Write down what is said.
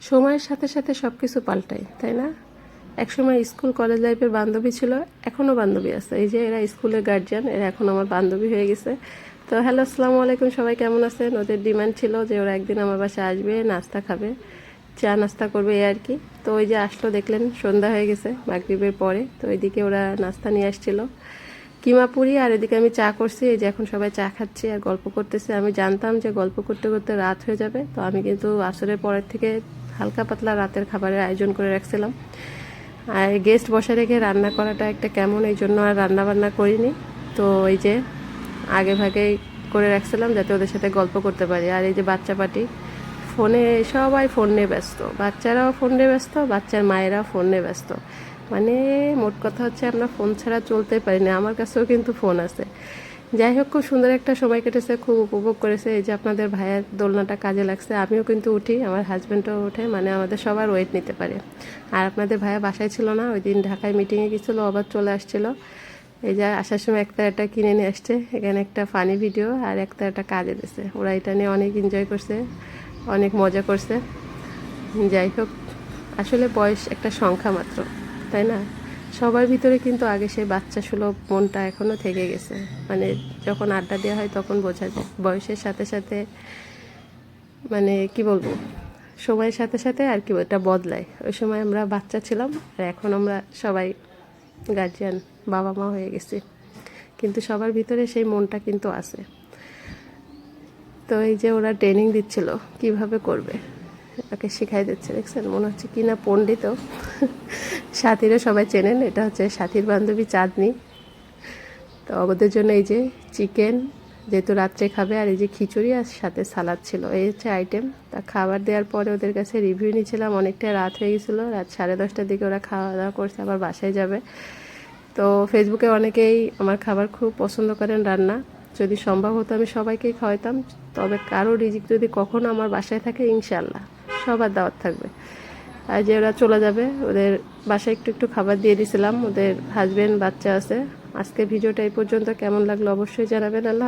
সময়ের সাথে সাথে সব কিছু পাল্টায়, তাই না? একসময় স্কুল কলেজ লাইফের বান্ধবী ছিল, এখনও বান্ধবী আছে। এই যে এরা স্কুলের গার্জিয়ান, এরা এখন আমার বান্ধবী হয়ে গেছে। তো হ্যালো, আসসালামু আলাইকুম, সবাই কেমন আছেন? ওদের ডিমান্ড ছিল যে ওরা একদিন আমার বাসায় আসবে, নাস্তা খাবে, চা নাস্তা করবে, এই আর কি। তো ওই যে আসলো, দেখলেন সন্ধ্যা হয়ে গেছে মাগরিবের পরে। তো ওইদিকে ওরা নাস্তা নিয়ে আসছিল, কিমা পুরি, আর এদিকে আমি চা করছি। এই যে এখন সবাই চা খাচ্ছে আর গল্প করতেছে। আমি জানতাম যে গল্প করতে করতে রাত হয়ে যাবে, তো আমি কিন্তু আসরের পরের থেকে হালকা পাতলা রাতের খাবারের আয়োজন করে রাখছিলাম। আর গেস্ট বসা রেখে রান্না করাটা একটা কেমন, এই জন্য আর রান্না বান্না করিনি। তো এই যে আগে ভাগেই করে রাখছিলাম যাতে ওদের সাথে গল্প করতে পারি। আর এই যে বাচ্চা পার্টি, ফোনে, সবাই ফোন নিয়ে ব্যস্ত, বাচ্চারাও ফোন নিয়ে ব্যস্ত, বাচ্চার মায়েরাও ফোন নিয়ে ব্যস্ত। মানে মোট কথা হচ্ছে আমরা ফোন ছাড়া চলতে পারি না। আমার কাছেও কিন্তু ফোন আছে। যাই হোক, খুব সুন্দর একটা সময় কেটেছে, খুব উপভোগ করেছে। এই যে আপনাদের ভাইয়ের দোলনাটা কাজে লাগছে, আমিও কিন্তু উঠি, আমার হাজব্যান্ডও ওঠে, মানে আমাদের সবার ওয়েট নিতে পারে। আর আপনাদের ভাইয়া বাসায় ছিল না, ওই দিন ঢাকায় মিটিংয়ে গেছিলো, আবার চলে আসছিল। এই যে আসার সময় একটা কিনে নিয়ে আসছে। এখানে একটা ফানি ভিডিও আর একটা কাজে দিছে। ওরা এটা নিয়ে অনেক এনজয় করছে, অনেক মজা করছে। যাই হোক, আসলে বয়স একটা সংখ্যা মাত্র, তাই না? সবার ভিতরে কিন্তু আগে সেই বাচ্চা সুলভ মনটা এখনও থেকে গেছে। মানে যখন আড্ডা দেওয়া হয় তখন বোঝা যায় বয়সের সাথে সাথে, মানে কি বলবো, সময়ের সাথে সাথে আর কি ওটা বদলায়। ওই সময় আমরা বাচ্চা ছিলাম, আর এখন আমরা সবাই গার্জিয়ান, বাবা মা হয়ে গেছি, কিন্তু সবার ভিতরে সেই মনটা কিন্তু আছে। তো এই যে ওরা ট্রেনিং দিচ্ছিল কিভাবে করবে, ওকে শিখাই দিচ্ছে, দেখছেন? মনে হচ্ছে কি না পণ্ডিত। সাথীরা সবাই চেনেন, এটা হচ্ছে সাথীর বান্ধবী চাঁদনি। তো ওদের জন্য এই যে চিকেন, যেহেতু রাত্রে খাবে, আর এই যে খিচুড়ি আর সাথে সালাদ ছিল, এই হচ্ছে আইটেম। তা খাবার দেওয়ার পরে ওদের কাছে রিভিউ নিয়েছিলাম। অনেকটা রাত হয়ে গেছিলো, রাত 10:30টার দিকে ওরা খাওয়া দাওয়া করছে, আবার বাসায় যাবে। তো ফেসবুকে অনেকেই আমার খাবার খুব পছন্দ করেন, রান্না যদি সম্ভব হতো আমি সবাইকেই খাওয়াইতাম। তবে কারো রিজিক যদি কখনো আমার বাসায় থাকে, ইনশাল্লাহ সবার দাওয়াত থাকবে। আর যে ওরা চলে যাবে, ওদের বাসায় একটু একটু খাবার দিয়ে দিয়েছিলাম, ওদের হাজবেন্ড বাচ্চা আছে। আজকে ভিডিওটা এই পর্যন্ত, কেমন লাগলো অবশ্যই জানাবেন। আল্লাহ।